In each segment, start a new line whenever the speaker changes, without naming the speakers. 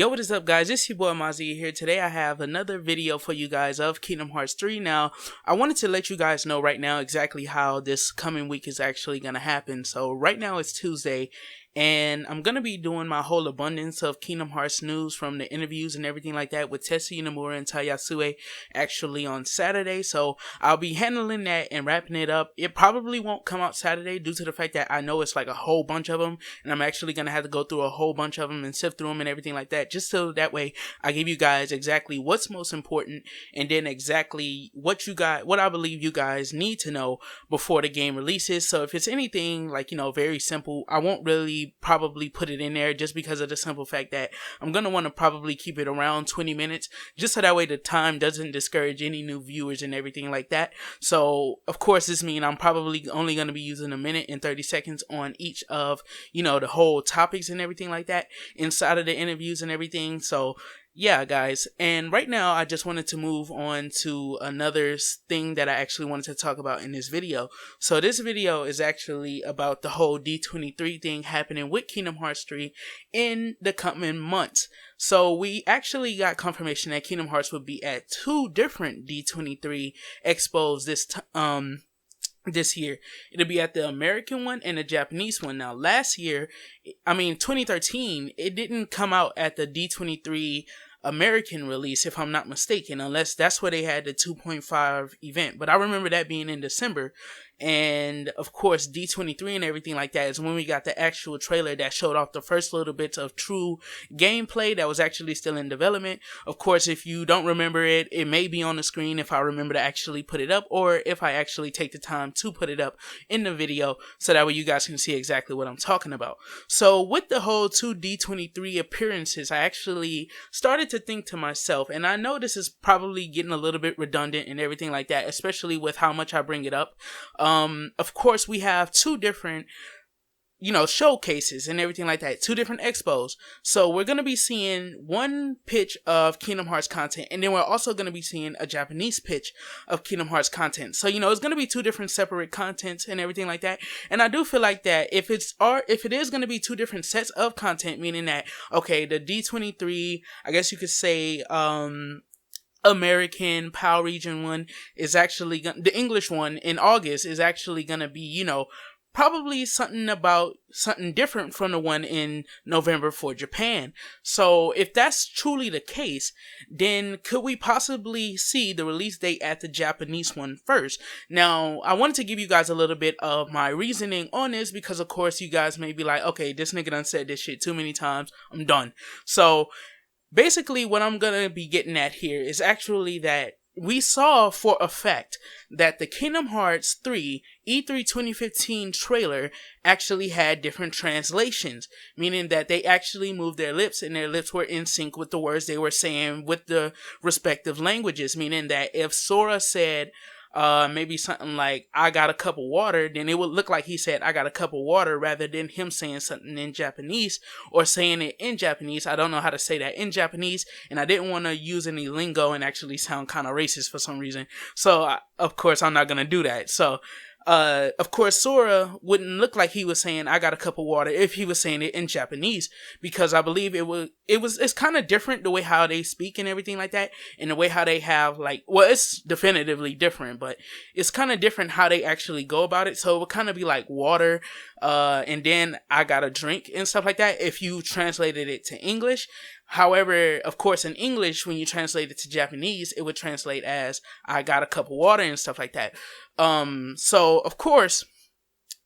Yo, what is up, guys? It's your boy Mazi here. Today I have another video for you guys of Kingdom Hearts 3. Now, I wanted to let you guys know right now exactly how this coming week is actually going to happen. So right now it's Tuesday, and I'm going to be doing my whole abundance of Kingdom Hearts news from the interviews and everything like that with Tetsuya Nomura and Tayasue actually on Saturday. So I'll be handling that and wrapping it up. It probably won't come out Saturday due to the fact that I know it's like a whole bunch of them, and I'm actually going to have to go through a whole bunch of them and sift through them and everything like that, just so that way I give you guys exactly what's most important and then exactly what I believe you guys need to know before the game releases. So if it's anything like, very simple, I won't really probably put it in there, just because of the simple fact that I'm going to want to probably keep it around 20 minutes, just so that way the time doesn't discourage any new viewers and everything like that. So of course this means I'm probably only going to be using a minute and 30 seconds on each of, the whole topics and everything like that inside of the interviews and everything. So yeah, guys, and right now I just wanted to move on to another thing that I actually wanted to talk about in this video. So this video is actually about the whole D23 thing happening with Kingdom Hearts 3 in the coming months. So we actually got confirmation that Kingdom Hearts would be at two different D23 expos this year. It'll be at the American one and the Japanese one. Now last year, 2013, it didn't come out at the D23 American release, if I'm not mistaken, unless that's where they had the 2.5 event. But I remember that being in December. And of course, D23 and everything like that is when we got the actual trailer that showed off the first little bits of true gameplay that was actually still in development. Of course, if you don't remember it, it may be on the screen if I remember to actually put it up, or if I actually take the time to put it up in the video, so that way you guys can see exactly what I'm talking about. So with the whole two D23 appearances, I actually started to think to myself, and I know this is probably getting a little bit redundant and everything like that, especially with how much I bring it up. Of course, we have two different, showcases and everything like that, two different expos. So we're going to be seeing one pitch of Kingdom Hearts content, and then we're also going to be seeing a Japanese pitch of Kingdom Hearts content. So, it's going to be two different separate contents and everything like that. And I do feel like that if it is going to be two different sets of content, meaning that, okay, the D23, I guess you could say, American PAL region one is actually the English one in August is actually gonna be, probably something different from the one in November for Japan. So if that's truly the case, then could we possibly see the release date at the Japanese one first? Now, I wanted to give you guys a little bit of my reasoning on this, because of course you guys may be like, okay, this nigga done said this shit too many times, I'm done. So basically, what I'm going to be getting at here is actually that we saw for a fact that the Kingdom Hearts 3 E3 2015 trailer actually had different translations, meaning that they actually moved their lips, and their lips were in sync with the words they were saying with the respective languages, meaning that if Sora said maybe something like, I got a cup of water, then it would look like he said, I got a cup of water, rather than him saying something in Japanese or saying it in Japanese. I don't know how to say that in Japanese, and I didn't want to use any lingo and actually sound kind of racist for some reason. So, of course, I'm not going to do that. So, of course, Sora wouldn't look like he was saying, I got a cup of water, if he was saying it in Japanese, because I believe it's kind of different the way how they speak and everything like that, and the way how they have, it's definitively different, but it's kind of different how they actually go about it. So it would kind of be like water, and then I got a drink and stuff like that if you translated it to English. However, of course, in English, when you translate it to Japanese, it would translate as, I got a cup of water and stuff like that. So, of course,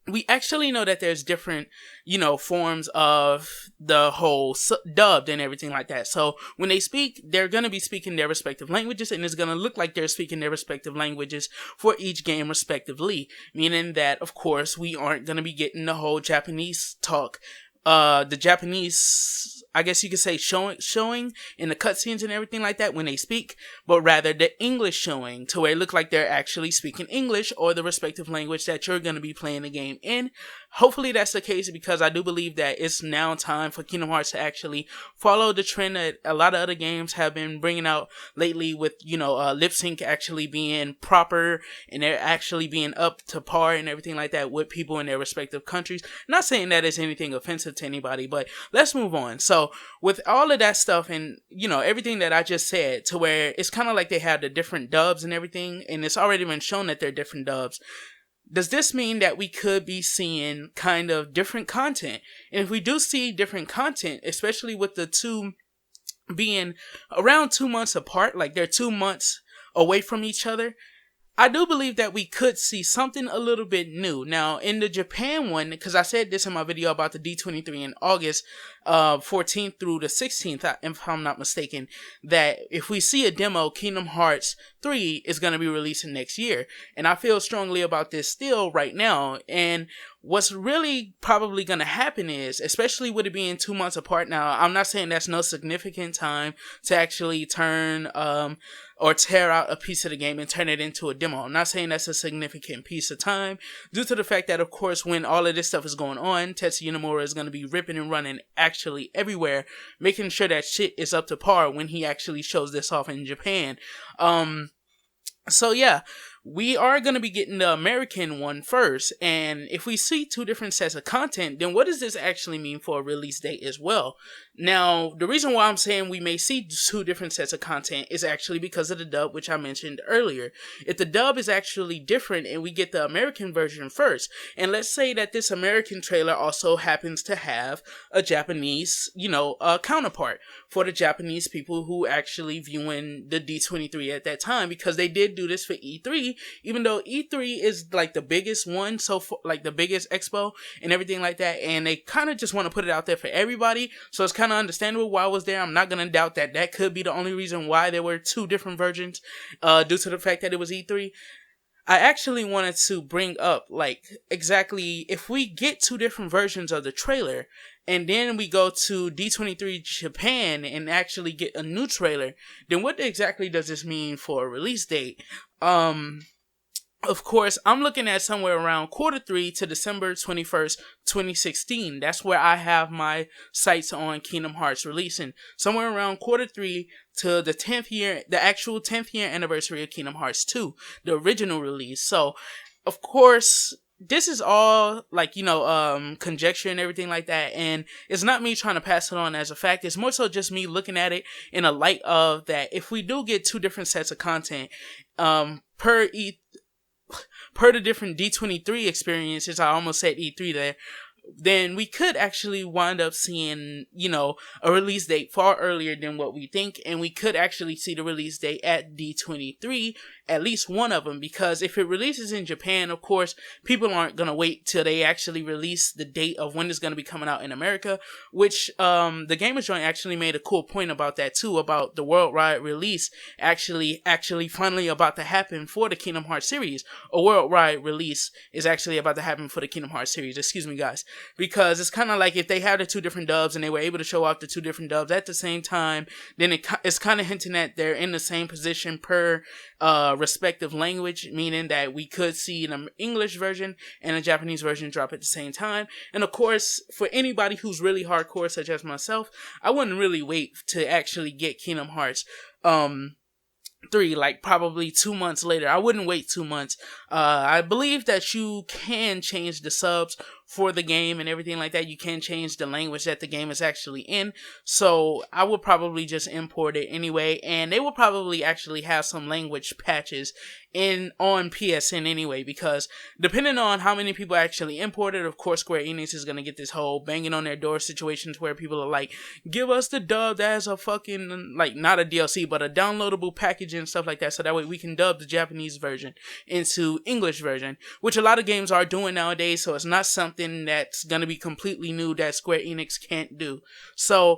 we actually know that there's different, forms of the whole dubbed and everything like that. So when they speak, they're going to be speaking their respective languages, and it's going to look like they're speaking their respective languages for each game respectively, meaning that, of course, we aren't going to be getting the whole Japanese talk. The Japanese, I guess you could say, showing in the cutscenes and everything like that when they speak, but rather the English showing, to where it look like they're actually speaking English or the respective language that you're going to be playing the game in. Hopefully that's the case, because I do believe that it's now time for Kingdom Hearts to actually follow the trend that a lot of other games have been bringing out lately, with, lip sync actually being proper, and they're actually being up to par and everything like that with people in their respective countries. Not saying that it's anything offensive to anybody, but let's move on. So So with all of that stuff and, you know, everything that I just said, to where it's kind of like they have the different dubs and everything, and it's already been shown that they're different dubs, does this mean that we could be seeing kind of different content? And if we do see different content, especially with the two being around 2 months apart, like they're 2 months away from each other, I do believe that we could see something a little bit new. Now, in the Japan one, because I said this in my video about the D23 in August 14th through the 16th, if I'm not mistaken, that if we see a demo, Kingdom Hearts 3 is going to be releasing next year. And I feel strongly about this still right now. And what's really probably going to happen is, especially with it being 2 months apart now, I'm not saying that's no significant time to actually turn or tear out a piece of the game and turn it into a demo. I'm not saying that's a significant piece of time, due to the fact that, of course, when all of this stuff is going on, Tetsuya Nomura is going to be ripping and running actually everywhere, making sure that shit is up to par when he actually shows this off in Japan. So yeah, we are going to be getting the American one first, and if we see two different sets of content, then what does this actually mean for a release date as well? Now, the reason why I'm saying we may see two different sets of content is actually because of the dub, which I mentioned earlier. If the dub is actually different and we get the American version first, and let's say that this American trailer also happens to have a Japanese, counterpart for the Japanese people who actually viewing the D23 at that time, because they did do this for E3, even though E3 is like the biggest one, like the biggest expo and everything like that, and they kind of just want to put it out there for everybody, so it's kind of understandable why I was there. I'm not going to doubt that that could be the only reason why there were two different versions, due to the fact that it was E3. I actually wanted to bring up, like, exactly if we get two different versions of the trailer and then we go to D23 Japan and actually get a new trailer, then what exactly does this mean for a release date? Of course, I'm looking at somewhere around Q3 to December 21st, 2016. That's where I have my sights on Kingdom Hearts releasing. Somewhere around Q3 to the 10th year, the actual 10th year anniversary of Kingdom Hearts 2, the original release. So, of course, this is all like, conjecture and everything like that. And it's not me trying to pass it on as a fact. It's more so just me looking at it in a light of that if we do get two different sets of content, per the different D23 experiences, I almost said E3 there, then we could actually wind up seeing, a release date far earlier than what we think, and we could actually see the release date at D23, at least one of them, because if it releases in Japan, of course, people aren't going to wait till they actually release the date of when it's going to be coming out in America, which, the Gamers Joint actually made a cool point about that too, about the worldwide release actually finally about to happen for the Kingdom Hearts series. A worldwide release is actually about to happen for the Kingdom Hearts series, excuse me guys, because it's kind of like if they had the two different dubs and they were able to show off the two different dubs at the same time, then it's kind of hinting that they're in the same position per respective language, meaning that we could see an English version and a Japanese version drop at the same time. And of course, for anybody who's really hardcore such as myself, I wouldn't really wait to actually get Kingdom Hearts 3, like probably 2 months later. I wouldn't wait 2 months. I believe that you can change the subs for the game and everything like that. You can change the language that the game is actually in. So I would probably just import it anyway, and they will probably actually have some language patches on PSN anyway, because depending on how many people actually import it, of course Square Enix is gonna get this whole banging on their door situations where people are like, give us the dub as a fucking, like, not a DLC but a downloadable package and stuff like that, so that way we can dub the Japanese version into English version, which a lot of games are doing nowadays. So it's not something that's gonna be completely new that Square Enix can't do. So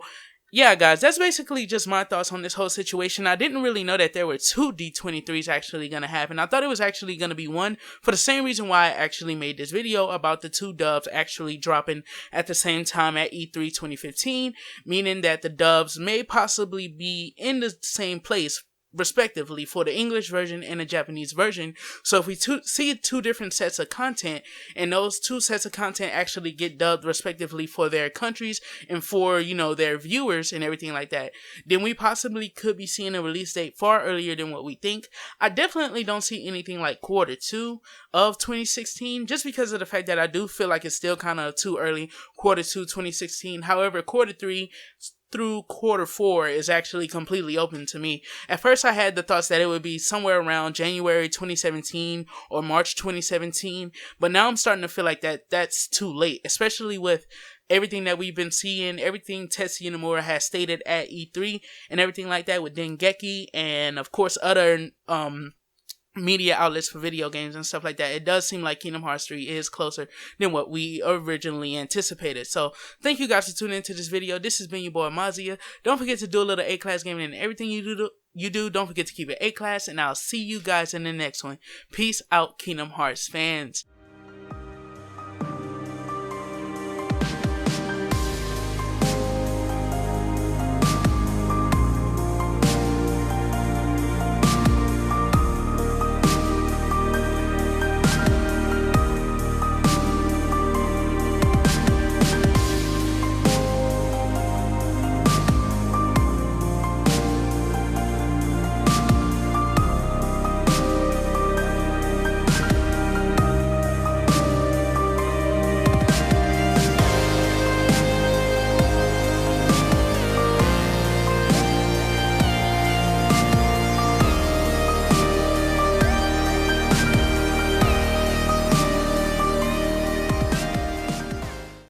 yeah, guys, that's basically just my thoughts on this whole situation. I didn't really know that there were two D23s actually going to happen. I thought it was actually going to be one, for the same reason why I actually made this video about the two dubs actually dropping at the same time at E3 2015, meaning that the dubs may possibly be in the same place respectively for the English version and the Japanese version. So if we see two different sets of content, and those two sets of content actually get dubbed respectively for their countries and for, you know, their viewers and everything like that, then we possibly could be seeing a release date far earlier than what we think. I definitely don't see anything like Q2 of 2016, just because of the fact that I do feel like it's still kind of too early, Q2 2016. However, Q3 through Q4 is actually completely open to me. At first, I had the thoughts that it would be somewhere around January 2017 or March 2017, but now I'm starting to feel like that's too late, especially with everything that we've been seeing, everything Tetsuya Nomura has stated at E3 and everything like that with Dengeki and of course other media outlets for video games and stuff like that. It does seem like Kingdom Hearts 3 is closer than what we originally anticipated. So thank you guys for tuning into this video. This has been your boy Mazia. Don't forget to do a little A-class gaming and everything you do. Don't forget to keep it A-class, and I'll see you guys in the next one. Peace out, Kingdom Hearts fans.